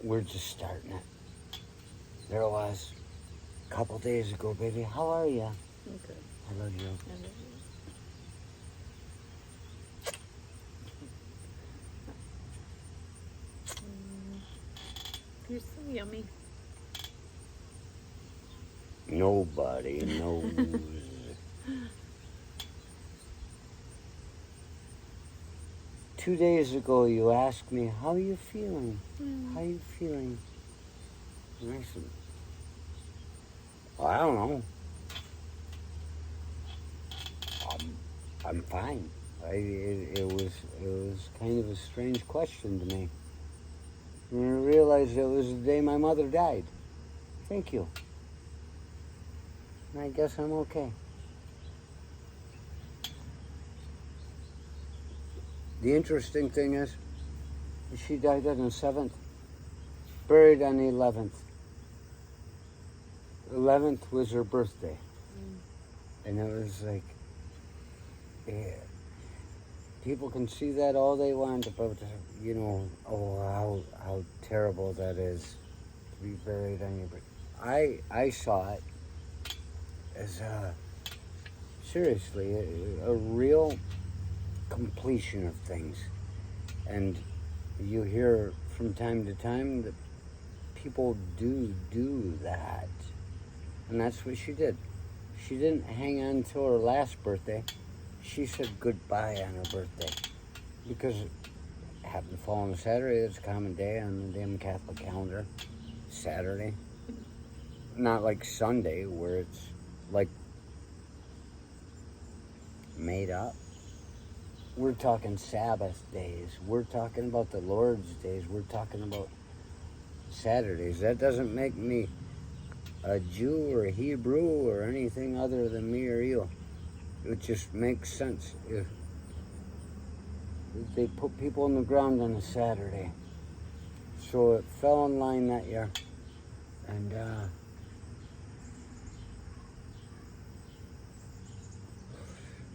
we're just starting it. There it was. A couple days ago, baby. How are you? Okay. I love you. I love you. You're so yummy. Nobody knows. 2 days ago, you asked me, how are you feeling? How are you feeling? And I said, well, I don't know. I'm fine. It was kind of a strange question to me. And I realized it was the day my mother died. Thank you. And I guess I'm okay. The interesting thing is, she died on the 7th, buried on the 11th. 11th was her birthday. And it was like, yeah, people can see that all they want about, you know, oh, how terrible that is to be buried on your birthday. I saw it as seriously a real completion of things. And you hear from time to time that people do that. And that's what she did. She didn't hang on till her last birthday. She said goodbye on her birthday. Because it happened to fall on a Saturday. It's a common day on the damn Catholic calendar. Saturday. Not like Sunday where it's like made up. We're talking Sabbath days. We're talking about the Lord's days. We're talking about Saturdays. That doesn't make me a Jew or a Hebrew or anything other than me or you. It just makes sense if they put people on the ground on a Saturday. So it fell in line that year. And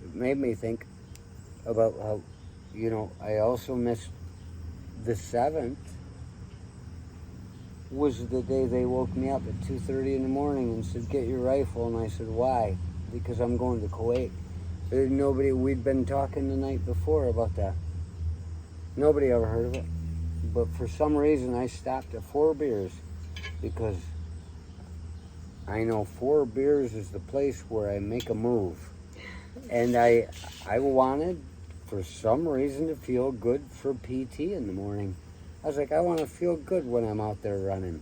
it made me think about how, you know, I also missed the 7th was the day they woke me up at 2:30 in the morning and said, get your rifle. And I said, why? Because I'm going to Kuwait. We'd been talking the night before about that. Nobody ever heard of it. But for some reason, I stopped at 4 beers because I know 4 beers is the place where I make a move. And I wanted, for some reason, to feel good for PT in the morning. I was like, I want to feel good when I'm out there running.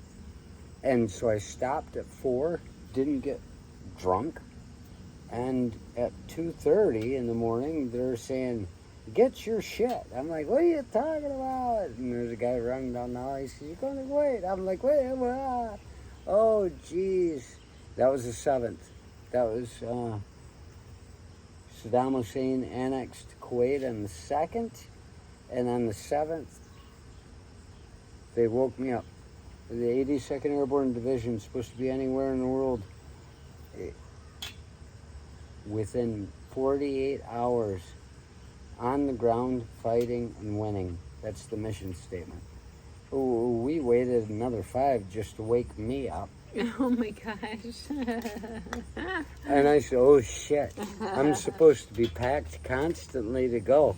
And so I stopped at 4, didn't get drunk. And at 2:30 in the morning, they're saying, get your shit. I'm like, what are you talking about? And there's a guy running down the hall. He says, you're going to wait. I'm like, wait, what? Oh, geez. That was the 7th. That was Saddam Hussein annexed Kuwait on the 2nd. And on the 7th, they woke me up. The 82nd Airborne Division is supposed to be anywhere in the world. Within 48 hours, on the ground, fighting and winning. That's the mission statement. We waited another 5 just to wake me up. Oh my gosh. And I said, oh shit, I'm supposed to be packed constantly to go.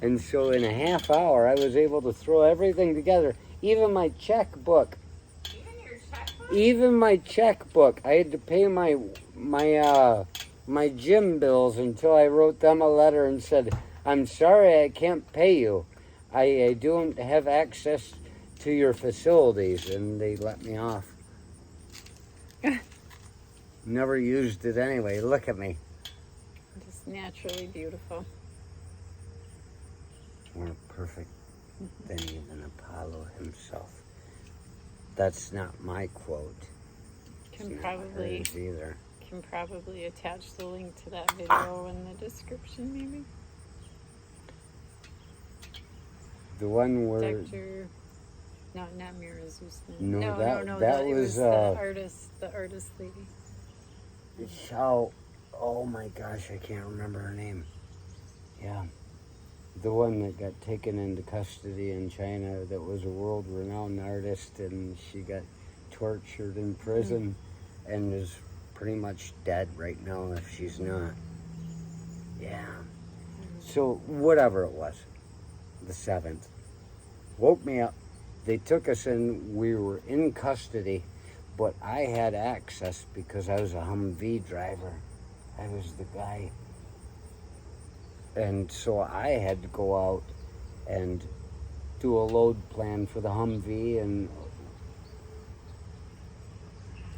And so in a half hour, I was able to throw everything together. Even my checkbook. Even my checkbook. I had to pay my gym bills until I wrote them a letter and said, I'm sorry, I can't pay you. I don't have access to your facilities. And they let me off. Never used it anyway. Look at me. Just naturally beautiful. More perfect than even Apollo himself. That's not my quote. Can probably either. Can probably attach the link to that video in the description, maybe. The one where Dr. No, not Mira Zusman. No, No. that it was the artist lady. Oh my gosh, I can't remember her name. Yeah. The one that got taken into custody in China that was a world-renowned artist, and she got tortured in prison and is pretty much dead right now if she's not. Yeah. So whatever it was, the 7th, woke me up. They took us in. We were in custody, but I had access because I was a Humvee driver. I was the guy. And so I had to go out and do a load plan for the Humvee, and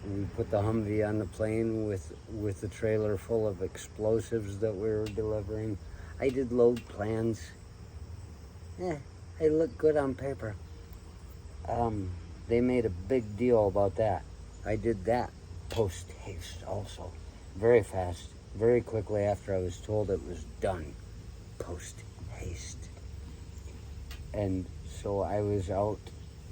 we put the Humvee on the plane with the trailer full of explosives that we were delivering. I did load plans. They looked good on paper. They made a big deal about that. I did that post haste also. Very fast, very quickly after I was told it was done. Post haste. And so I was out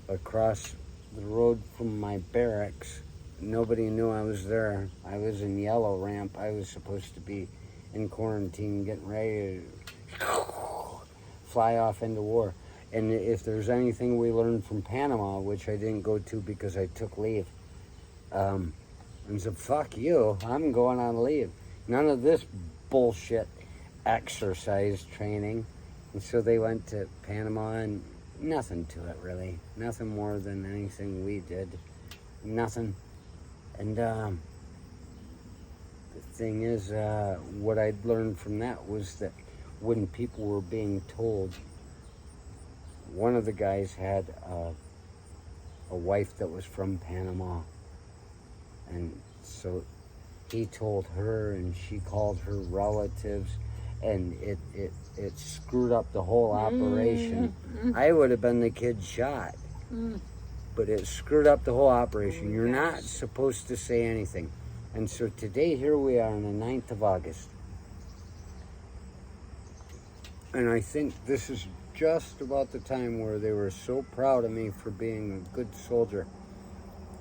across the road from my barracks. Nobody knew I was there. I was in Yellow Ramp. I was supposed to be in quarantine, getting ready to fly off into war. And if there's anything we learned from Panama, which I didn't go to because I took leave, and said, fuck you, I'm going on leave. None of this bullshit exercise training. And so they went to Panama, and nothing to it really. Nothing more than anything we did. Nothing. And the thing is, what I'd learned from that was that when people were being told, one of the guys had a wife that was from Panama, and so he told her, and she called her relatives, and it screwed up the whole operation. I would have been the kid shot, but it screwed up the whole operation. You're not supposed to say anything. And so today, here we are on the 9th of August, and I think this is just about the time where they were so proud of me for being a good soldier.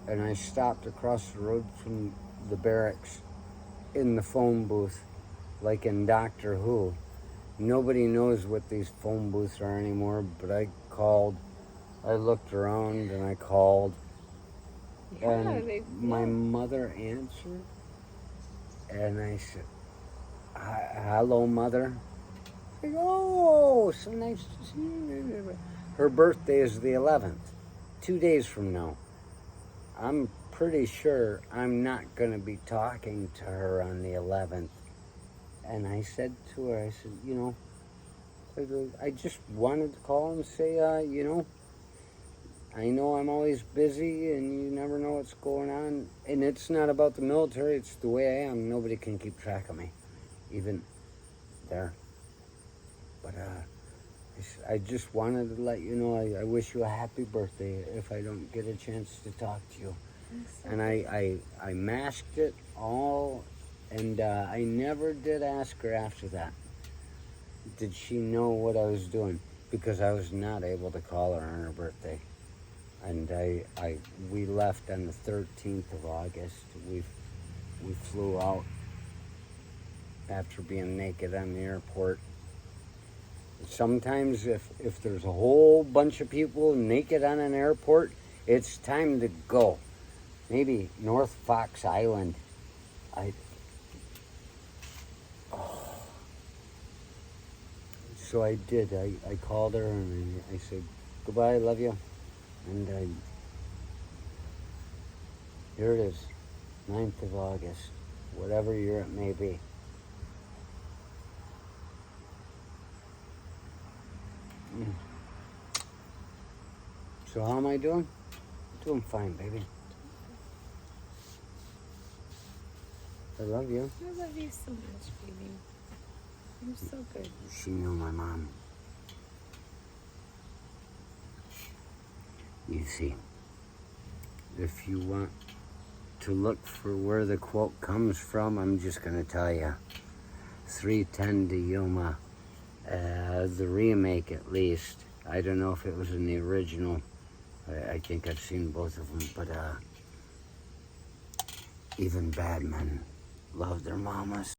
And I stopped across the road from the barracks in the phone booth, like in Doctor Who. Nobody knows what these phone booths are anymore, but I called. I looked around and I called. And my mother answered. And I said, hello, Mother. I go, oh, so nice to see you. Her birthday is the 11th, 2 days from now. I'm pretty sure I'm not going to be talking to her on the 11th. And I said to her, I said, you know, I just wanted to call and say, you know I'm always busy and you never know what's going on. And it's not about the military, it's the way I am. Nobody can keep track of me, even there. But I just wanted to let you know I wish you a happy birthday if I don't get a chance to talk to you. And I masked it all, and I never did ask her after that. Did she know what I was doing? Because I was not able to call her on her birthday. And we left on the 13th of August. We flew out after being naked on the airport. Sometimes if there's a whole bunch of people naked on an airport, it's time to go. Maybe North Fox Island. So I did. I called her and I said, goodbye, love you. And here it is, 9th of August, whatever year it may be. So how am I doing? Doing fine, baby. I love you. I love you so much, baby. You're so good. She knew my mom. You see, if you want to look for where the quote comes from, I'm just going to tell you. 310 to Yuma. The remake, at least. I don't know if it was in the original. I think I've seen both of them, but even bad men love their mamas.